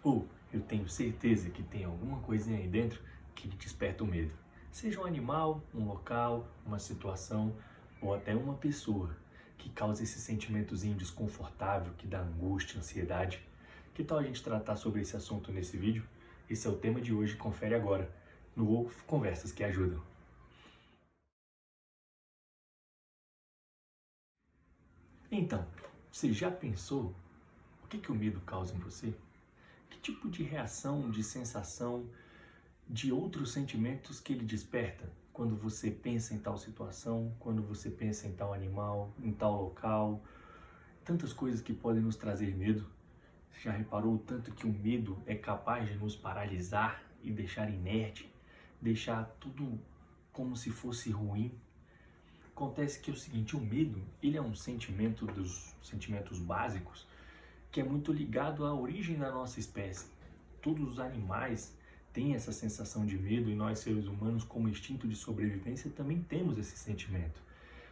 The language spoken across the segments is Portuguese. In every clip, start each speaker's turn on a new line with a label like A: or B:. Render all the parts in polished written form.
A: Ou eu tenho certeza que tem alguma coisinha aí dentro que lhe desperta o medo. Seja um animal, um local, uma situação ou até uma pessoa que causa esse sentimentozinho desconfortável, que dá angústia, ansiedade. Que tal a gente tratar sobre esse assunto nesse vídeo? Esse é o tema de hoje, confere agora no Conversas que Ajudam. Então, você já pensou o que o medo causa em você? Que tipo de reação, de sensação, de outros sentimentos que ele desperta quando você pensa em tal situação, quando você pensa em tal animal, em tal local? Tantas coisas que podem nos trazer medo. Você já reparou o tanto que o medo é capaz de nos paralisar e deixar inerte, deixar tudo como se fosse ruim? Acontece que é o seguinte, o medo, ele é um sentimento dos sentimentos básicos que é muito ligado à origem da nossa espécie. Todos os animais têm essa sensação de medo e nós, seres humanos, como instinto de sobrevivência, também temos esse sentimento.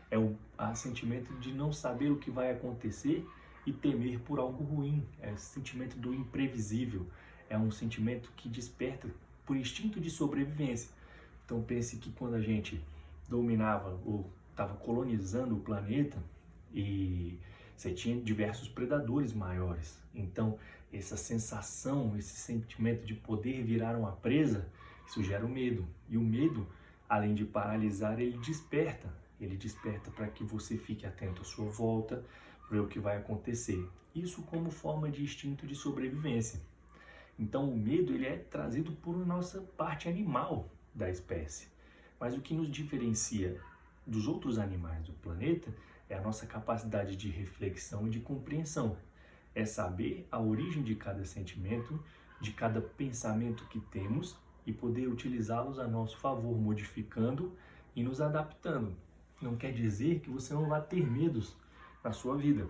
A: É o sentimento de não saber o que vai acontecer e temer por algo ruim. É o sentimento do imprevisível. É um sentimento que desperta por instinto de sobrevivência. Então pense que quando a gente dominava ou estava colonizando o planeta e você tinha diversos predadores maiores. Então, essa sensação, esse sentimento de poder virar uma presa, isso gera o medo. E o medo, além de paralisar, ele desperta. Ele desperta para que você fique atento à sua volta, ver o que vai acontecer. Isso como forma de instinto de sobrevivência. Então, o medo ele é trazido por nossa parte animal da espécie. Mas o que nos diferencia dos outros animais do planeta é a nossa capacidade de reflexão e de compreensão. É saber a origem de cada sentimento, de cada pensamento que temos e poder utilizá-los a nosso favor, modificando e nos adaptando. Não quer dizer que você não vai ter medos na sua vida.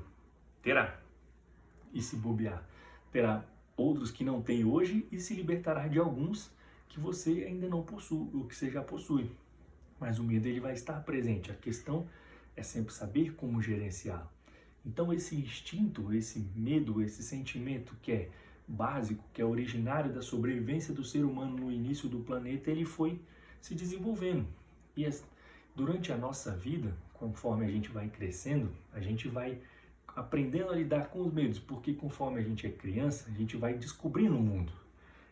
A: Terá. E se bobear, terá outros que não tem hoje e se libertará de alguns que você ainda não possui, ou que você já possui. Mas o medo ele vai estar presente. A questão é sempre saber como gerenciar. Então esse instinto, esse medo, esse sentimento que é básico, que é originário da sobrevivência do ser humano no início do planeta, ele foi se desenvolvendo. E durante a nossa vida, conforme a gente vai crescendo, a gente vai aprendendo a lidar com os medos, porque conforme a gente é criança, a gente vai descobrindo o mundo.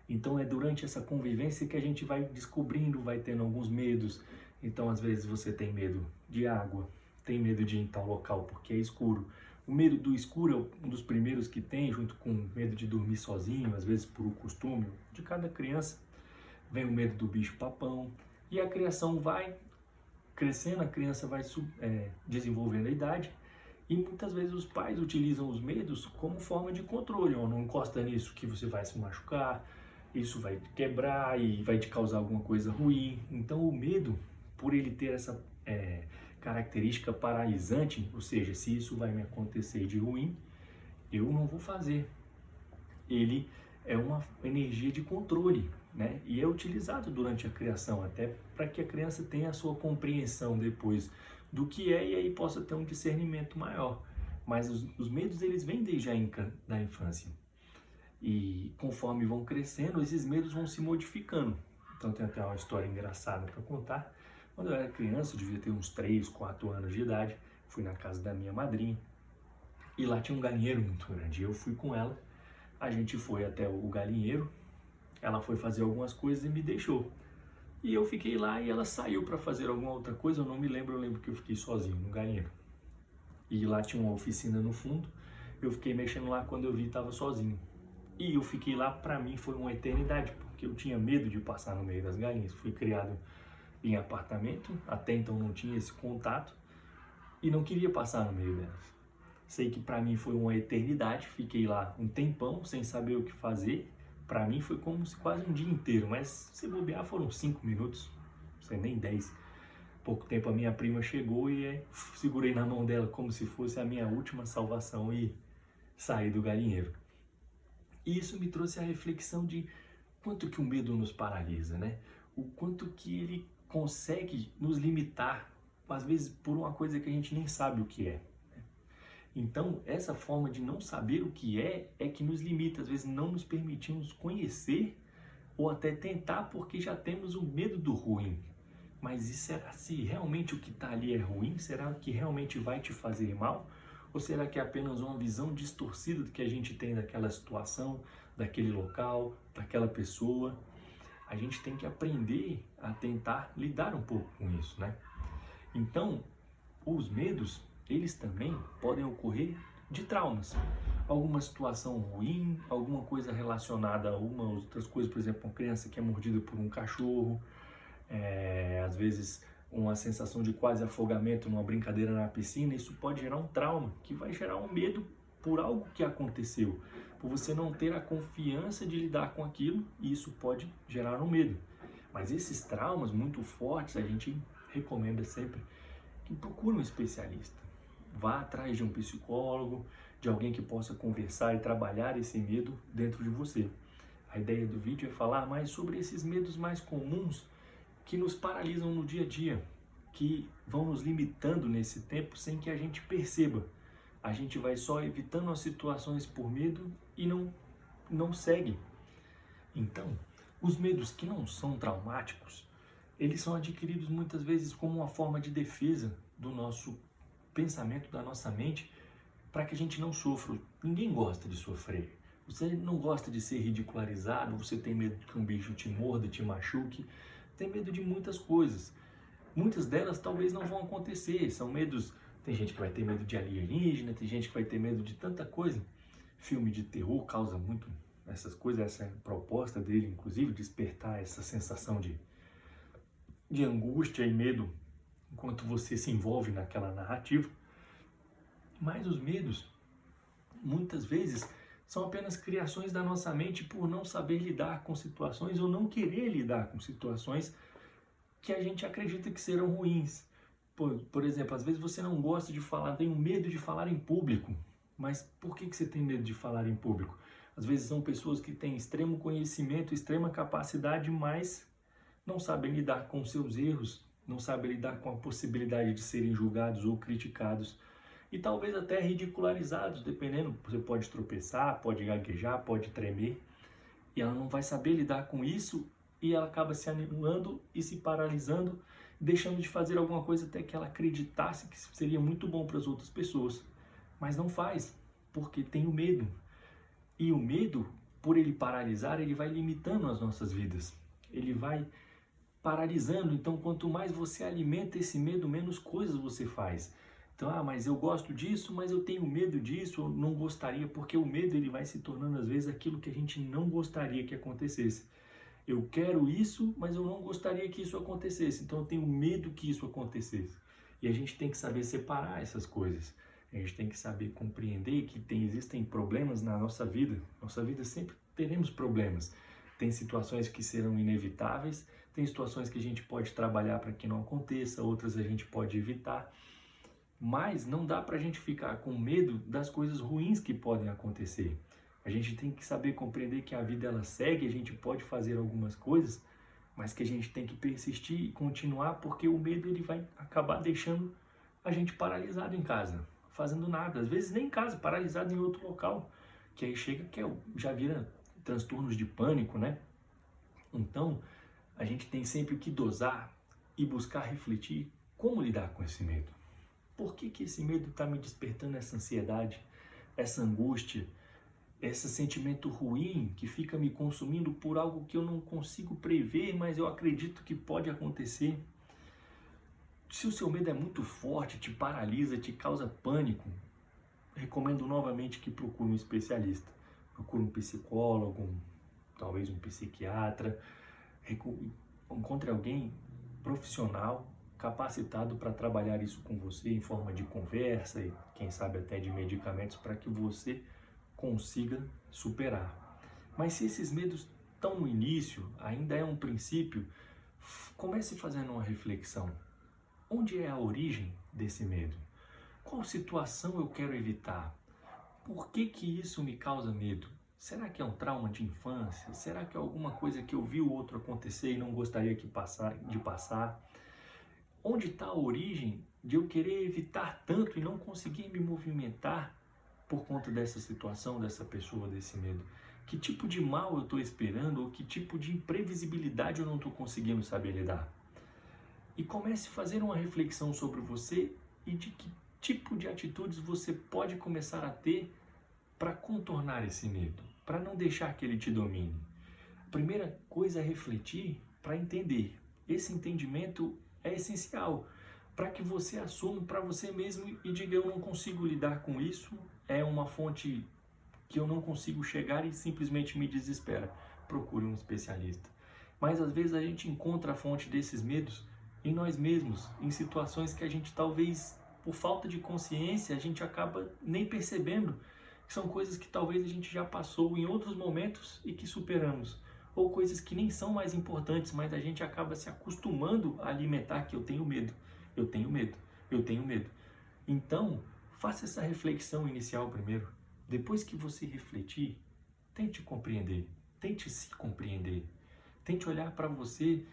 A: Então é durante essa convivência que a gente vai descobrindo, vai tendo alguns medos. Então às vezes você tem medo de água, tem medo de ir em tal local porque é escuro. O medo do escuro é um dos primeiros que tem, junto com o medo de dormir sozinho, às vezes por um costume de cada criança. Vem o medo do bicho-papão e a criação vai crescendo, a criança vai desenvolvendo a idade e muitas vezes os pais utilizam os medos como forma de controle. Oh, não encosta nisso que você vai se machucar, isso vai te quebrar e vai te causar alguma coisa ruim. Então o medo, por ele ter essa característica paralisante, ou seja, se isso vai me acontecer de ruim, eu não vou fazer. Ele é uma energia de controle, né? E é utilizado durante a criação, até para que a criança tenha a sua compreensão depois do que é e aí possa ter um discernimento maior. Mas os medos, eles vêm desde da infância. E conforme vão crescendo, esses medos vão se modificando. Então tem até uma história engraçada para contar. Quando eu era criança, eu devia ter uns 3, 4 anos de idade, fui na casa da minha madrinha e lá tinha um galinheiro muito grande. Eu fui com ela, a gente foi até o galinheiro, ela foi fazer algumas coisas e me deixou. E eu fiquei lá e ela saiu para fazer alguma outra coisa, eu não me lembro, eu lembro que eu fiquei sozinho no galinheiro. E lá tinha uma oficina no fundo, eu fiquei mexendo lá, quando eu vi estava sozinho. E eu fiquei lá, para mim foi uma eternidade, porque eu tinha medo de passar no meio das galinhas. Fui criado em apartamento, até então não tinha esse contato e não queria passar no meio delas. Sei que para mim foi uma eternidade, fiquei lá um tempão sem saber o que fazer. Para mim foi como se quase um dia inteiro, mas se bobear foram 5 minutos, não sei nem 10. Pouco tempo a minha prima chegou e segurei na mão dela como se fosse a minha última salvação e saí do galinheiro. E isso me trouxe a reflexão de quanto que o medo nos paralisa, né? O quanto que ele consegue nos limitar, às vezes por uma coisa que a gente nem sabe o que é. Então, essa forma de não saber o que é que nos limita, às vezes não nos permitimos conhecer ou até tentar porque já temos o medo do ruim. Mas e será se realmente o que está ali é ruim? Será que realmente vai te fazer mal? Ou será que é apenas uma visão distorcida do que a gente tem daquela situação, daquele local, daquela pessoa? A gente tem que aprender a tentar lidar um pouco com isso, né? Então, os medos, eles também podem ocorrer de traumas. Alguma situação ruim, alguma coisa relacionada a uma ou outras coisas, por exemplo, uma criança que é mordida por um cachorro, às vezes uma sensação de quase afogamento numa brincadeira na piscina, isso pode gerar um trauma, que vai gerar um medo por algo que aconteceu, por você não ter a confiança de lidar com aquilo, e isso pode gerar um medo. Mas esses traumas muito fortes, a gente recomenda sempre que procure um especialista. Vá atrás de um psicólogo, de alguém que possa conversar e trabalhar esse medo dentro de você. A ideia do vídeo é falar mais sobre esses medos mais comuns que nos paralisam no dia a dia, que vão nos limitando nesse tempo sem que a gente perceba. A gente vai só evitando as situações por medo e não segue. Então, os medos que não são traumáticos, eles são adquiridos muitas vezes como uma forma de defesa do nosso pensamento, da nossa mente, para que a gente não sofra. Ninguém gosta de sofrer. Você não gosta de ser ridicularizado, você tem medo que um bicho te morda, te machuque, tem medo de muitas coisas. Muitas delas talvez não vão acontecer, são medos... Tem gente que vai ter medo de alienígena, tem gente que vai ter medo de tanta coisa. Filme de terror causa muito essas coisas, essa é a proposta dele, inclusive, despertar essa sensação de angústia e medo enquanto você se envolve naquela narrativa. Mas os medos, muitas vezes, são apenas criações da nossa mente por não saber lidar com situações ou não querer lidar com situações que a gente acredita que serão ruins. Por exemplo, às vezes você não gosta de falar, tem um medo de falar em público. Mas por que você tem medo de falar em público? Às vezes são pessoas que têm extremo conhecimento, extrema capacidade, mas não sabem lidar com seus erros, não sabem lidar com a possibilidade de serem julgados ou criticados. E talvez até ridicularizados, dependendo. Você pode tropeçar, pode gaguejar, pode tremer. E ela não vai saber lidar com isso e ela acaba se anulando e se paralisando, deixando de fazer alguma coisa até que ela acreditasse que seria muito bom para as outras pessoas. Mas não faz, porque tem o medo. E o medo, por ele paralisar, ele vai limitando as nossas vidas. Ele vai paralisando. Então, quanto mais você alimenta esse medo, menos coisas você faz. Então, mas eu gosto disso, mas eu tenho medo disso, eu não gostaria, porque o medo ele vai se tornando, às vezes, aquilo que a gente não gostaria que acontecesse. Eu quero isso, mas eu não gostaria que isso acontecesse, então eu tenho medo que isso acontecesse. E a gente tem que saber separar essas coisas. A gente tem que saber compreender que existem problemas na nossa vida. Nossa vida sempre teremos problemas. Tem situações que serão inevitáveis, tem situações que a gente pode trabalhar para que não aconteça, outras a gente pode evitar. Mas não dá para a gente ficar com medo das coisas ruins que podem acontecer. A gente tem que saber compreender que a vida ela segue, a gente pode fazer algumas coisas, mas que a gente tem que persistir e continuar, porque o medo ele vai acabar deixando a gente paralisado em casa, fazendo nada. Às vezes nem em casa, paralisado em outro local, que aí chega que já vira transtornos de pânico, né? Então, a gente tem sempre que dosar e buscar refletir como lidar com esse medo. Por que esse medo está me despertando essa ansiedade, essa angústia, esse sentimento ruim que fica me consumindo por algo que eu não consigo prever, mas eu acredito que pode acontecer? Se o seu medo é muito forte, te paralisa, te causa pânico, recomendo novamente que procure um especialista. Procure um psicólogo, talvez um psiquiatra, encontre alguém profissional, capacitado para trabalhar isso com você em forma de conversa e quem sabe até de medicamentos para que você consiga superar. Mas se esses medos estão no início, ainda é um princípio, comece fazendo uma reflexão. Onde é a origem desse medo? Qual situação eu quero evitar? Por que isso me causa medo? Será que é um trauma de infância? Será que é alguma coisa que eu vi o outro acontecer e não gostaria de passar? Onde está a origem de eu querer evitar tanto e não conseguir me movimentar por conta dessa situação, dessa pessoa, desse medo? Que tipo de mal eu estou esperando ou que tipo de imprevisibilidade eu não estou conseguindo saber lidar? E comece a fazer uma reflexão sobre você e de que tipo de atitudes você pode começar a ter para contornar esse medo, para não deixar que ele te domine. A primeira coisa é refletir para entender. Esse entendimento é essencial para que você assuma para você mesmo e diga: eu não consigo lidar com isso, é uma fonte que eu não consigo chegar e simplesmente me desespera. Procure um especialista. Mas às vezes a gente encontra a fonte desses medos em nós mesmos, em situações que a gente talvez, por falta de consciência, a gente acaba nem percebendo que são coisas que talvez a gente já passou em outros momentos e que superamos. Ou coisas que nem são mais importantes, mas a gente acaba se acostumando a alimentar que eu tenho medo, eu tenho medo, eu tenho medo. Então, faça essa reflexão inicial primeiro. Depois que você refletir, tente compreender, tente se compreender. Tente olhar para você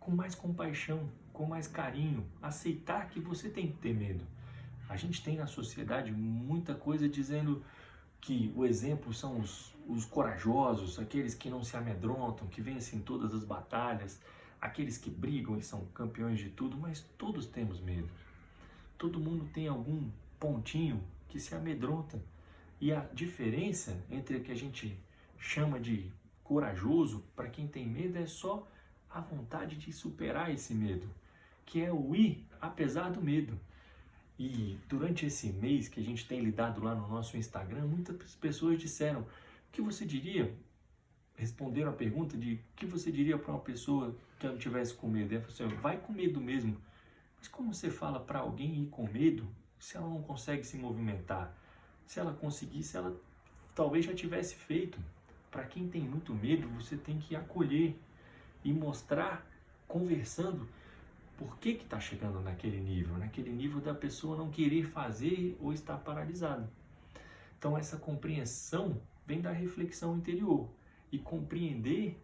A: com mais compaixão, com mais carinho, aceitar que você tem que ter medo. A gente tem na sociedade muita coisa dizendo que o exemplo são os corajosos, aqueles que não se amedrontam, que vencem todas as batalhas, aqueles que brigam e são campeões de tudo, mas todos temos medo. Todo mundo tem algum pontinho que se amedronta. E a diferença entre o que a gente chama de corajoso, para quem tem medo, é só a vontade de superar esse medo, que é o ir apesar do medo. E durante esse mês que a gente tem lidado lá no nosso Instagram, muitas pessoas disseram: o que você diria? Responderam a pergunta de o que você diria para uma pessoa que não tivesse com medo. Ela falou assim: vai com medo mesmo. Mas como você fala para alguém ir com medo se ela não consegue se movimentar? Se ela conseguisse, ela talvez já tivesse feito. Para quem tem muito medo, você tem que acolher e mostrar, conversando, por que está chegando naquele nível da pessoa não querer fazer ou estar paralisada. Então essa compreensão vem da reflexão interior e compreender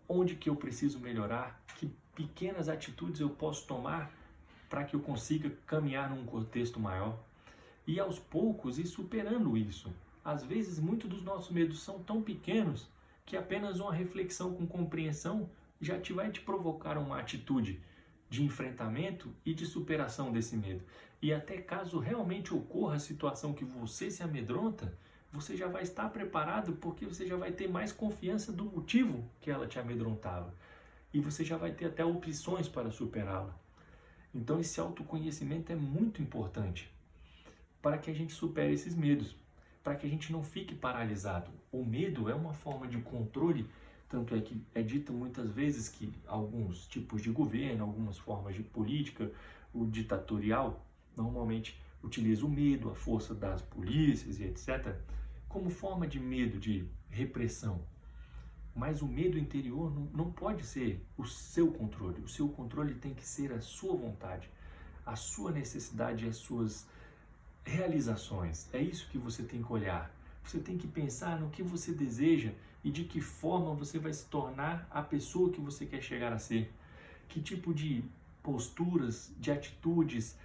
A: onde que eu preciso melhorar, que pequenas atitudes eu posso tomar para que eu consiga caminhar num contexto maior. E aos poucos ir superando isso. Às vezes muitos dos nossos medos são tão pequenos que apenas uma reflexão com compreensão já vai te provocar uma atitude de enfrentamento e de superação desse medo. E até caso realmente ocorra a situação que você se amedronta, você já vai estar preparado, porque você já vai ter mais confiança do motivo que ela te amedrontava. E você já vai ter até opções para superá-la. Então esse autoconhecimento é muito importante para que a gente supere esses medos, para que a gente não fique paralisado. O medo é uma forma de controle. Tanto é que é dito muitas vezes que alguns tipos de governo, algumas formas de política, o ditatorial, normalmente utiliza o medo, a força das polícias e etc., como forma de medo, de repressão. Mas o medo interior não pode ser o seu controle. O seu controle tem que ser a sua vontade, a sua necessidade e as suas realizações. É isso que você tem que olhar. Você tem que pensar no que você deseja e de que forma você vai se tornar a pessoa que você quer chegar a ser. Que tipo de posturas, de atitudes,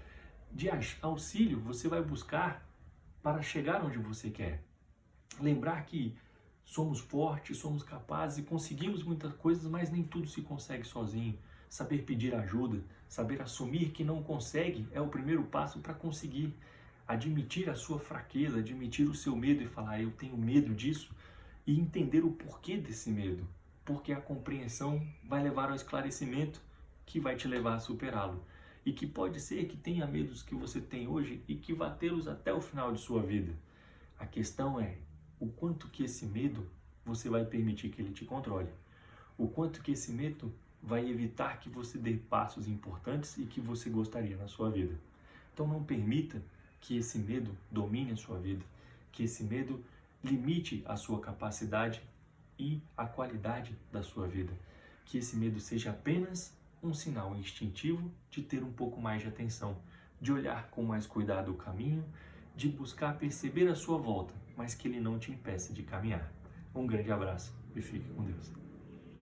A: de auxílio você vai buscar para chegar onde você quer. Lembrar que somos fortes, somos capazes e conseguimos muitas coisas, mas nem tudo se consegue sozinho. Saber pedir ajuda, saber assumir que não consegue é o primeiro passo para conseguir. Admitir a sua fraqueza, admitir o seu medo e falar: eu tenho medo disso, e entender o porquê desse medo, porque a compreensão vai levar ao esclarecimento que vai te levar a superá-lo, e que pode ser que tenha medos que você tem hoje e que vá tê-los até o final de sua vida. A questão é o quanto que esse medo você vai permitir que ele te controle, o quanto que esse medo vai evitar que você dê passos importantes e que você gostaria na sua vida. Então não permita que esse medo domine a sua vida, que esse medo limite a sua capacidade e a qualidade da sua vida, que esse medo seja apenas um sinal instintivo de ter um pouco mais de atenção, de olhar com mais cuidado o caminho, de buscar perceber a sua volta, mas que ele não te impeça de caminhar. Um grande abraço e fique com Deus.